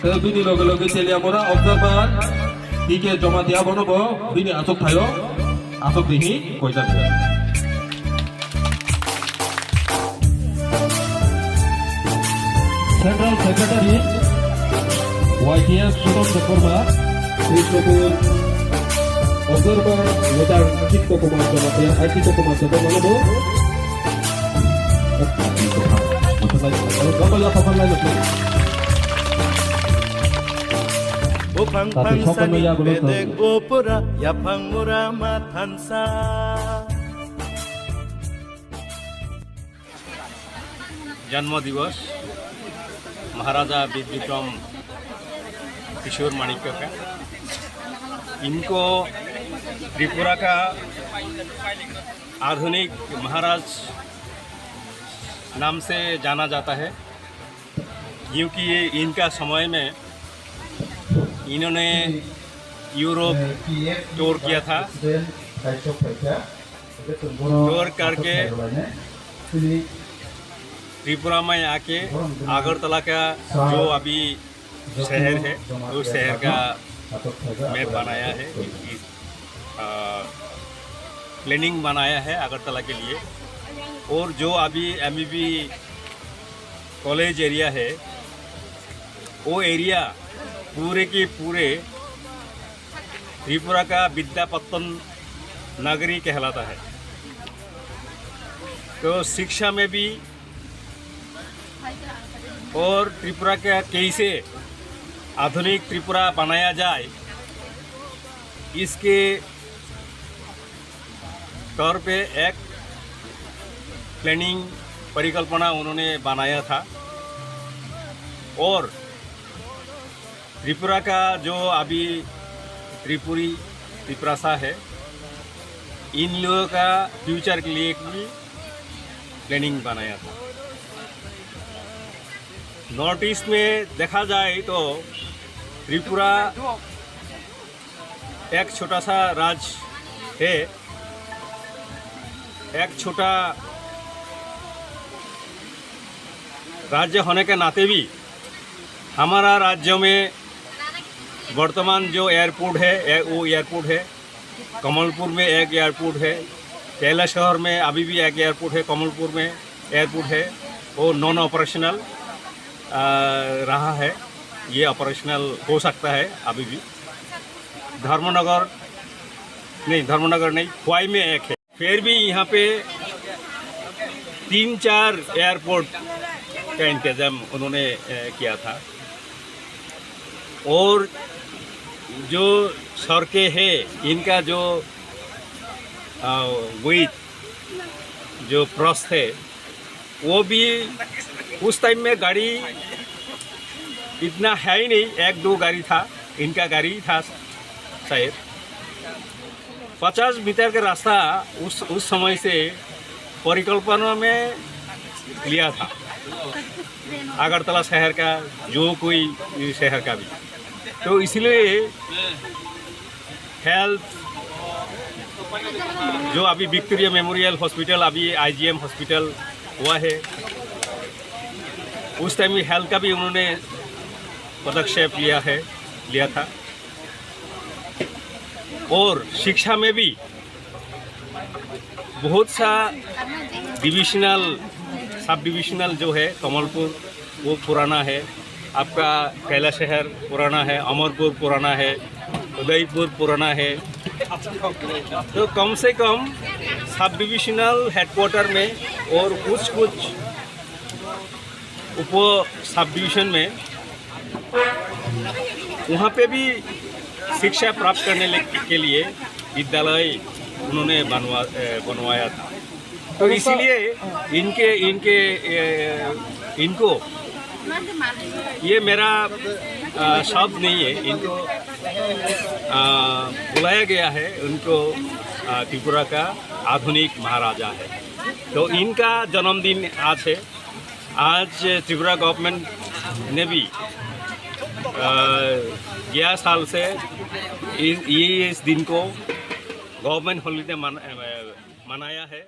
bini loge loge celia mora observer tike joma dia bonobo bini asok thayo asok dihi koita dia. Central Secretary YTF Sudom Dekorma Krishnapur Observer Wedang Kitko Kumar Jamatia IT Kumar Jamatia Manobo Gambar papan lain lagi. Tapi sopan ya belum tahu. जन्म दिवस महाराजा वीर विक्रम किशोर माणिक्य का। इनको त्रिपुरा का आधुनिक महाराज नाम से जाना जाता है, क्योंकि ये इनका समय में इन्होंने यूरोप टूर किया था। टूर करके त्रिपुरा में आके अगरतला का जो अभी शहर है उस शहर का मैप बनाया है, प्लानिंग बनाया है अगरतला के लिए। और जो अभी MEB कॉलेज एरिया है वो एरिया पूरे के पूरे त्रिपुरा का विद्यापत्तन नगरी कहलाता है। तो शिक्षा में भी और त्रिपुरा का कैसे आधुनिक त्रिपुरा बनाया जाए इसके तौर पे एक प्लानिंग परिकल्पना उन्होंने बनाया था। और त्रिपुरा का जो अभी त्रिपुरासा है इन लोगों का फ्यूचर के लिए भी प्लानिंग बनाया था। नॉर्थ ईस्ट में देखा जाए तो त्रिपुरा एक छोटा सा राज्य है। एक छोटा राज्य होने के नाते भी हमारा राज्य में वर्तमान जो एयरपोर्ट है वो एयरपोर्ट है। कमलपुर में एक एयरपोर्ट है, कैलाशहर में अभी भी एक एयरपोर्ट है, कमलपुर में एयरपोर्ट है वो नॉन ऑपरेशनल रहा है, ये ऑपरेशनल हो सकता है अभी भी। धर्मनगर नहीं, खोवाई में एक है। फिर भी यहाँ पे 3-4 एयरपोर्ट का इंतज़ाम उन्होंने किया था। और जो सड़कें हैं इनका जो विड्थ जो प्रस्थ है वो भी उस टाइम में गाड़ी इतना है ही नहीं, 1-2 गाड़ी था, इनका गाड़ी था शायद। 50 मीटर का रास्ता उस समय से परिकल्पना में लिया था अगरतला शहर का, जो कोई शहर का भी। तो इसलिए हेल्थ जो अभी विक्टोरिया मेमोरियल हॉस्पिटल अभी IGM हॉस्पिटल हुआ है उस टाइम में हेल्थ का भी उन्होंने पदक्षेप लिया था। और शिक्षा में भी बहुत सा सब डिविजनल जो है, कमलपुर वो पुराना है, आपका कैलाशहर पुराना है, अमरपुर पुराना है, उदयपुर पुराना है। तो कम से कम सब डिविजनल हेडक्वार्टर में और कुछ उप सब डिवीजन में वहाँ पे भी शिक्षा प्राप्त करने के लिए विद्यालय उन्होंने बनवाया था। तो इसीलिए इनको ये मेरा शब्द नहीं है, इनको बुलाया गया है, उनको त्रिपुरा का आधुनिक महाराजा है। तो इनका जन्मदिन आज है। आज त्रिपुरा गवर्नमेंट ने भी 11 साल से इस दिन को गवर्नमेंट हॉलीडे मनाया है।